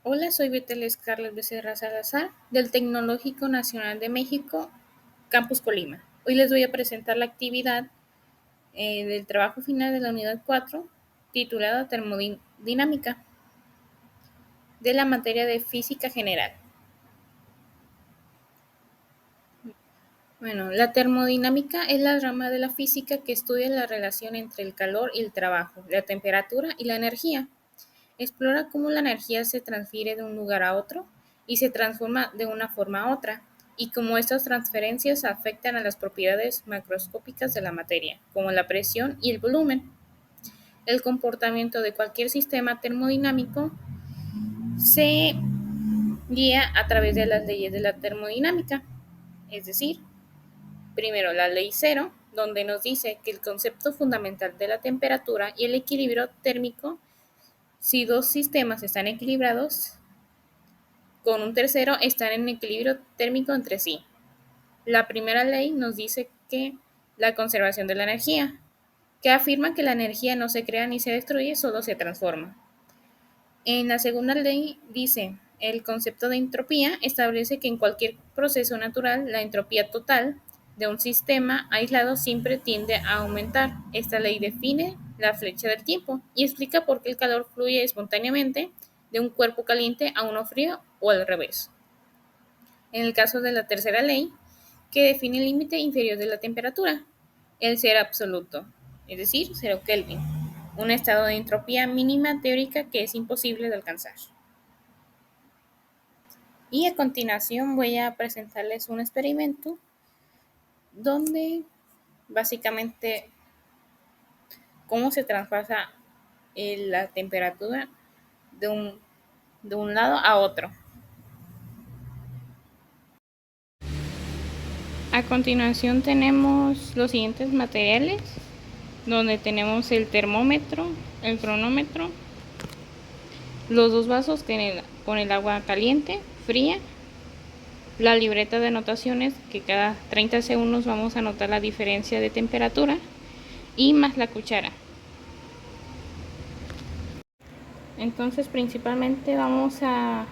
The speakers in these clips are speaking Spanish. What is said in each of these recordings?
Hola, soy Betel Scarlett Becerra Salazar del Tecnológico Nacional de México, Campus Colima. Hoy les voy a presentar la actividad del trabajo final de la unidad 4, titulada Termodinámica, de la materia de Física General. Bueno, la termodinámica es la rama de la física que estudia la relación entre el calor y el trabajo, la temperatura y la energía. Explora cómo la energía se transfiere de un lugar a otro y se transforma de una forma a otra, y cómo estas transferencias afectan a las propiedades macroscópicas de la materia, como la presión y el volumen. El comportamiento de cualquier sistema termodinámico se guía a través de las leyes de la termodinámica, es decir, primero la ley cero, donde nos dice que el concepto fundamental de la temperatura y el equilibrio térmico, si dos sistemas están equilibrados, con un tercero están en equilibrio térmico entre sí. La primera ley nos dice que la conservación de la energía, que afirma que la energía no se crea ni se destruye, solo se transforma. En la segunda ley dice, el concepto de entropía establece que en cualquier proceso natural, la entropía total de un sistema aislado siempre tiende a aumentar. Esta ley define la flecha del tiempo y explica por qué el calor fluye espontáneamente de un cuerpo caliente a uno frío o al revés. En el caso de la tercera ley, que define el límite inferior de la temperatura, el cero absoluto, es decir, 0 Kelvin, un estado de entropía mínima teórica que es imposible de alcanzar. Y a continuación voy a presentarles un experimento donde básicamente cómo se traspasa la temperatura de un lado a otro. A continuación tenemos los siguientes materiales, donde tenemos el termómetro, el cronómetro, los dos vasos con el agua caliente, fría, la libreta de anotaciones, que cada 30 segundos vamos a anotar la diferencia de temperatura, y más la cuchara. Entonces principalmente vamos a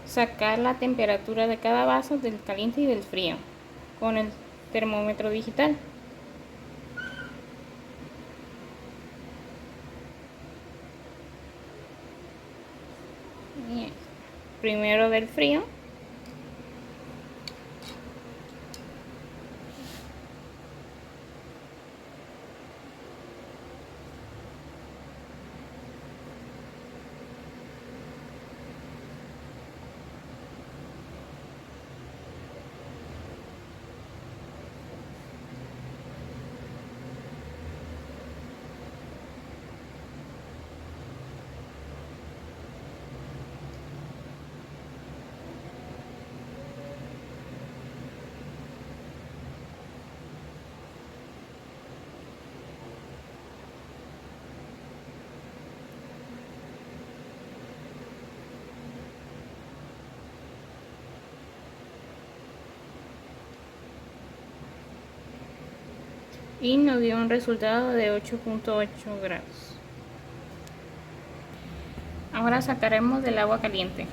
sacar la temperatura de cada vaso, del caliente y del frío, con el termómetro digital. Primero del frío. Y nos dio un resultado de 8.8 grados. Ahora sacaremos del agua caliente.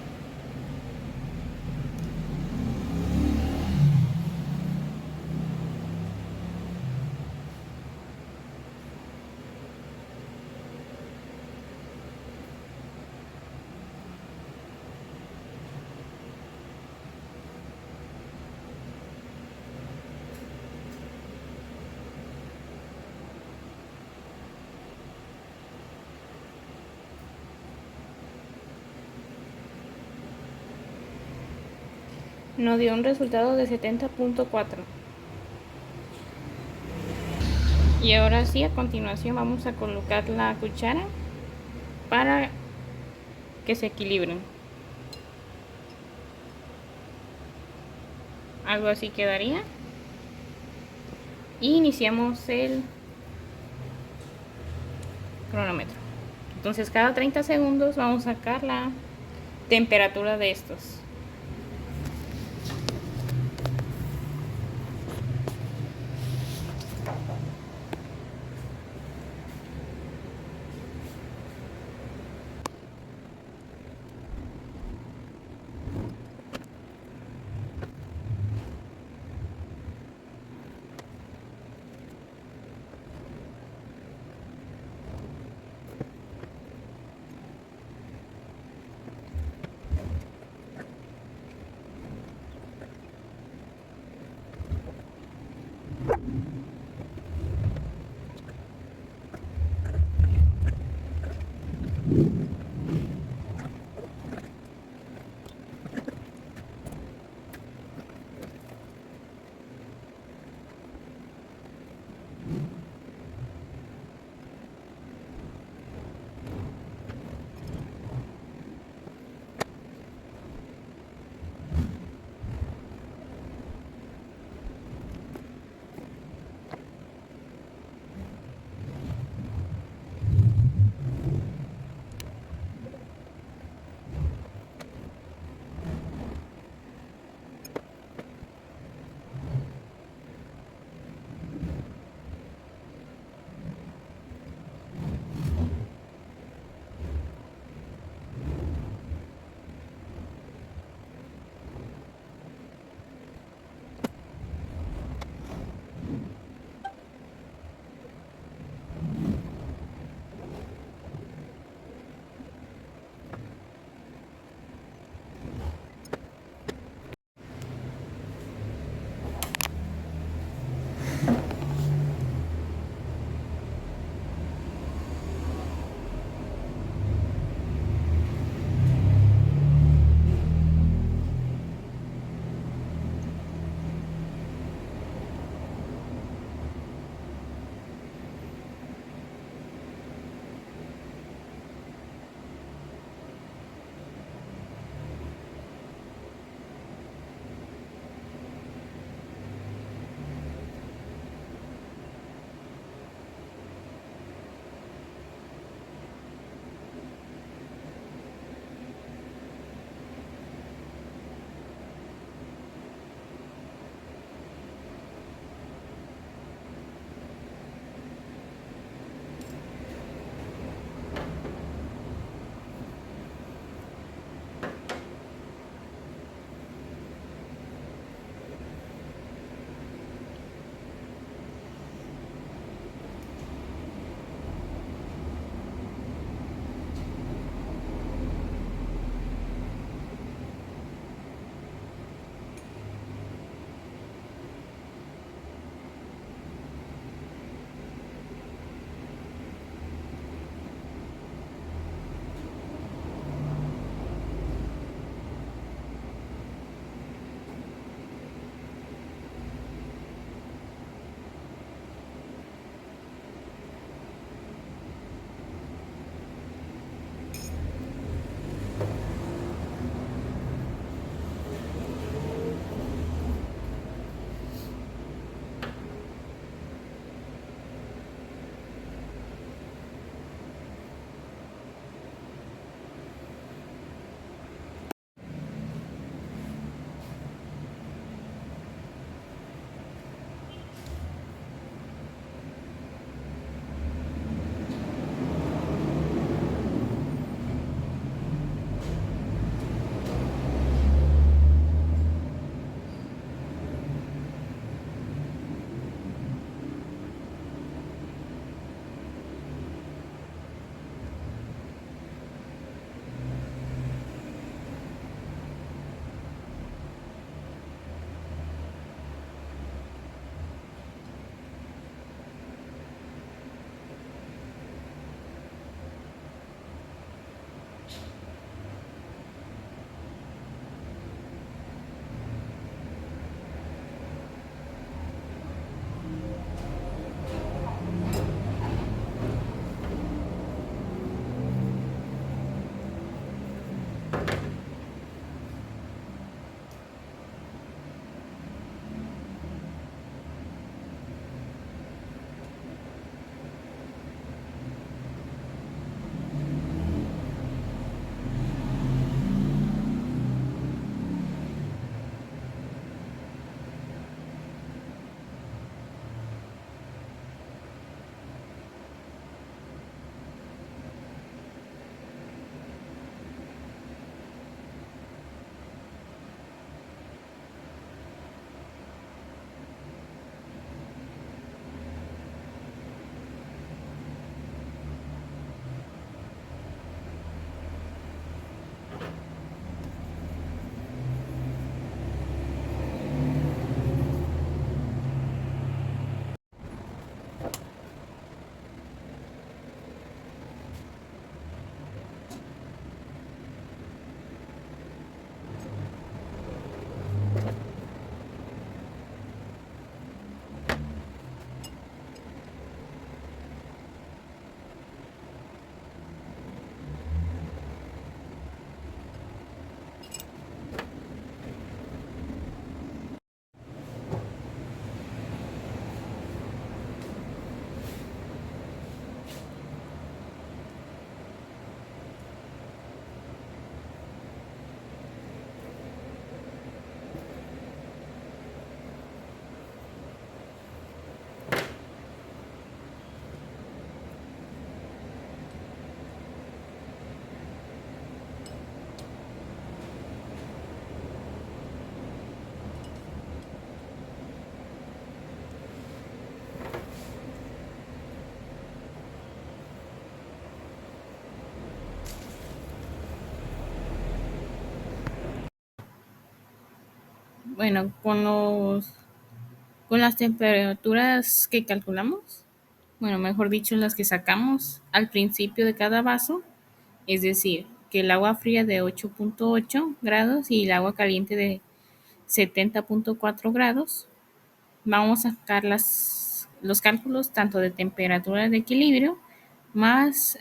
Nos dio un resultado de 70.4. Y ahora sí, a continuación vamos a colocar la cuchara para que se equilibren. Algo así quedaría. Y iniciamos el cronómetro. Entonces cada 30 segundos vamos a sacar la temperatura de estos. Bueno, con las temperaturas que calculamos, bueno, mejor dicho, las que sacamos al principio de cada vaso, es decir, que el agua fría de 8.8 grados y el agua caliente de 70.4 grados, vamos a sacar los cálculos tanto de temperatura de equilibrio más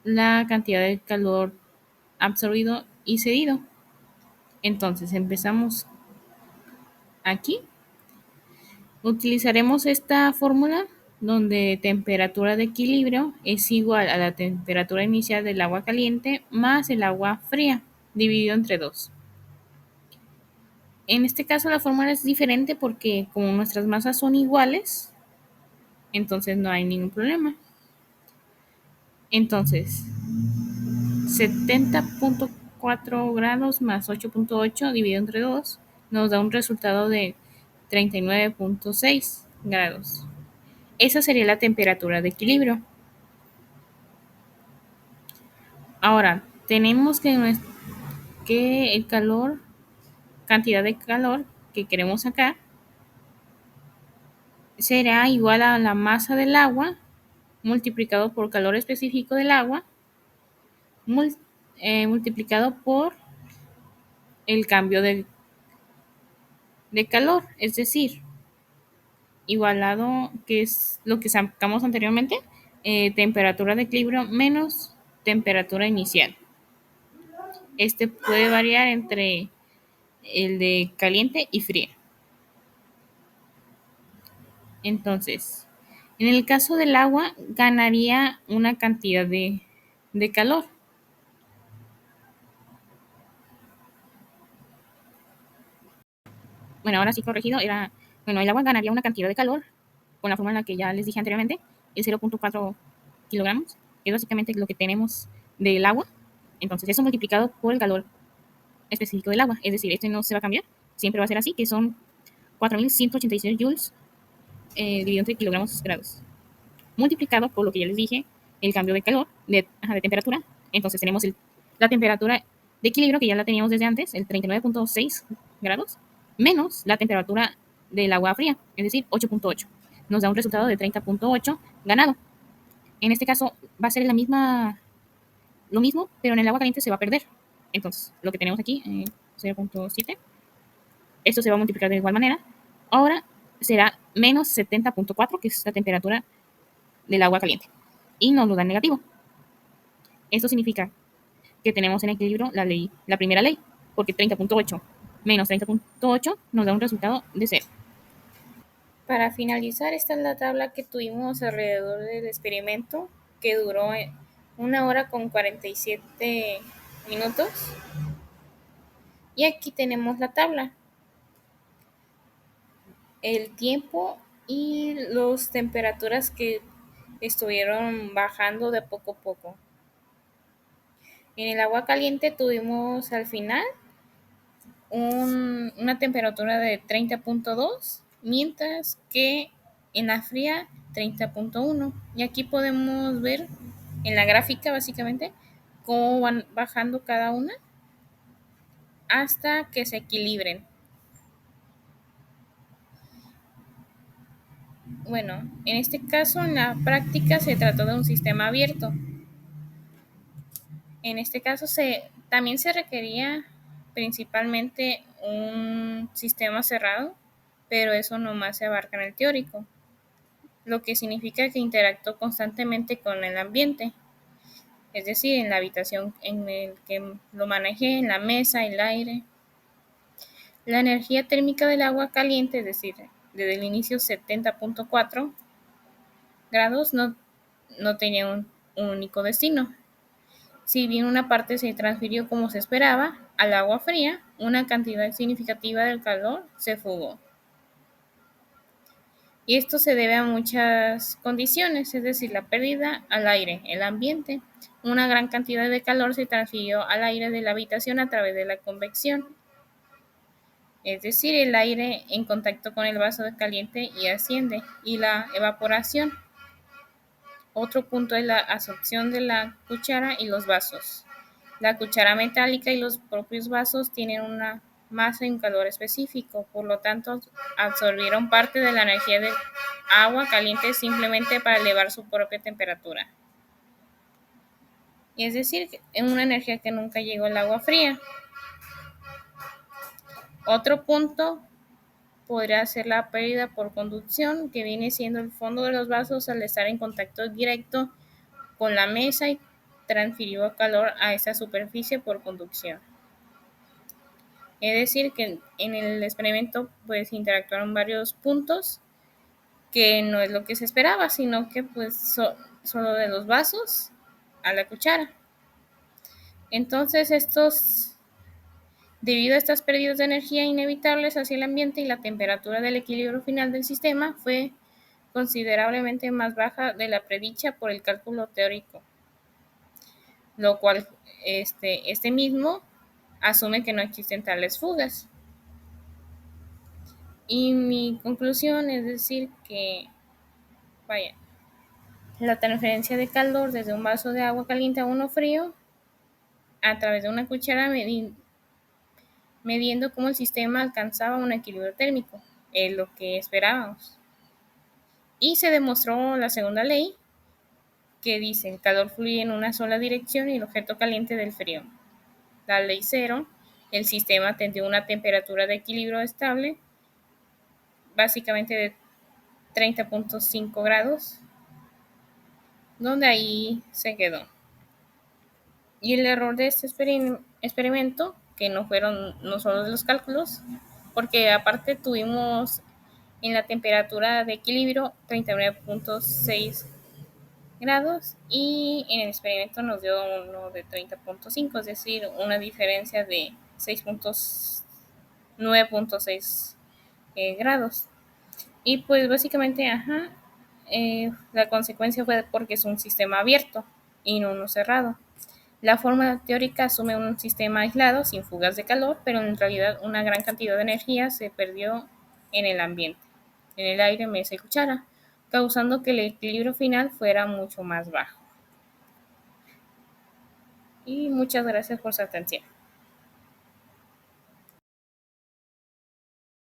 la cantidad de calor absorbido y cedido. Entonces, empezamos aquí. Utilizaremos esta fórmula donde temperatura de equilibrio es igual a la temperatura inicial del agua caliente más el agua fría, dividido entre 2. En este caso la fórmula es diferente porque como nuestras masas son iguales, entonces no hay ningún problema. Entonces, 70.4 grados más 8.8 dividido entre 2 nos da un resultado de 39.6 grados. Esa sería la temperatura de equilibrio. Ahora, tenemos que el calor, cantidad de calor que queremos sacar, será igual a la masa del agua multiplicado por calor específico del agua mul- multiplicado por el cambio de calor, es decir, igualado, que es lo que sacamos anteriormente, temperatura de equilibrio menos temperatura inicial. Este puede variar entre el de caliente y frío. Entonces, en el caso del agua, ganaría una cantidad de calor. Bueno, ahora sí corregido, bueno, el agua ganaría una cantidad de calor con la fórmula que ya les dije anteriormente, el 0.4 kilogramos, que es básicamente lo que tenemos del agua. Entonces, eso multiplicado por el calor específico del agua, es decir, esto no se va a cambiar, siempre va a ser así, que son 4.186 joules dividido entre kilogramos grados, multiplicado por lo que ya les dije, el cambio de calor, de temperatura. Entonces tenemos la temperatura de equilibrio que ya la teníamos desde antes, el 39.6 grados, menos la temperatura del agua fría, es decir, 8.8. Nos da un resultado de 30.8 ganado. En este caso va a ser lo mismo, pero en el agua caliente se va a perder. Entonces, lo que tenemos aquí, 0.7, esto se va a multiplicar de igual manera. Ahora será menos 70.4, que es la temperatura del agua caliente. Y nos lo da en negativo. Esto significa que tenemos en equilibrio la primera ley, porque 30.8 menos 30.8 nos da un resultado de 0. Para finalizar, esta es la tabla que tuvimos alrededor del experimento, que duró 1 hora con 47 minutos. Y aquí tenemos la tabla, el tiempo y las temperaturas que estuvieron bajando de poco a poco. En el agua caliente tuvimos al final una temperatura de 30.2, mientras que en la fría 30.1. Y aquí podemos ver en la gráfica básicamente cómo van bajando cada una hasta que se equilibren. Bueno, en este caso en la práctica se trató de un sistema abierto. En este caso también se requería principalmente un sistema cerrado, pero eso nomás se abarca en el teórico, lo que significa que interactuó constantemente con el ambiente, es decir, en la habitación en el que lo manejé, en la mesa, el aire. La energía térmica del agua caliente, es decir, desde el inicio 70.4 grados, no tenía un único destino. Si bien una parte se transfirió como se esperaba al agua fría, una cantidad significativa del calor se fugó. Y esto se debe a muchas condiciones, es decir, la pérdida al aire, el ambiente. Una gran cantidad de calor se transfirió al aire de la habitación a través de la convección, es decir, el aire en contacto con el vaso de caliente y asciende, y la evaporación. Otro punto es la absorción de la cuchara y los vasos. La cuchara metálica y los propios vasos tienen una masa y un calor específico. Por lo tanto, absorbieron parte de la energía del agua caliente simplemente para elevar su propia temperatura. Y es decir, en una energía que nunca llegó al agua fría. Otro punto podría ser la pérdida por conducción, que viene siendo el fondo de los vasos al estar en contacto directo con la mesa y transfirió calor a esa superficie por conducción. Es decir, que en el experimento pues interactuaron varios puntos que no es lo que se esperaba, sino que pues solo de los vasos a la cuchara. Entonces debido a estas pérdidas de energía inevitables hacia el ambiente y la temperatura del equilibrio final del sistema fue considerablemente más baja de la predicha por el cálculo teórico, lo cual este mismo asume que no existen tales fugas. Y mi conclusión es decir que, vaya, la transferencia de calor desde un vaso de agua caliente a uno frío a través de una cuchara midiendo cómo el sistema alcanzaba un equilibrio térmico, es lo que esperábamos. Y se demostró la segunda ley, que dice el calor fluye en una sola dirección y el objeto caliente del frío. La ley cero, el sistema tendría una temperatura de equilibrio estable, básicamente de 30.5 grados, donde ahí se quedó. Y el error de este experimento, que no fueron no solo de los cálculos, porque aparte tuvimos en la temperatura de equilibrio 39.6 grados y en el experimento nos dio uno de 30.5, es decir, una diferencia de 9.6 grados. Y pues básicamente, la consecuencia fue porque es un sistema abierto y no uno cerrado. La fórmula teórica asume un sistema aislado, sin fugas de calor, pero en realidad una gran cantidad de energía se perdió en el ambiente, en el aire, mesa y cuchara, causando que el equilibrio final fuera mucho más bajo. Y muchas gracias por su atención.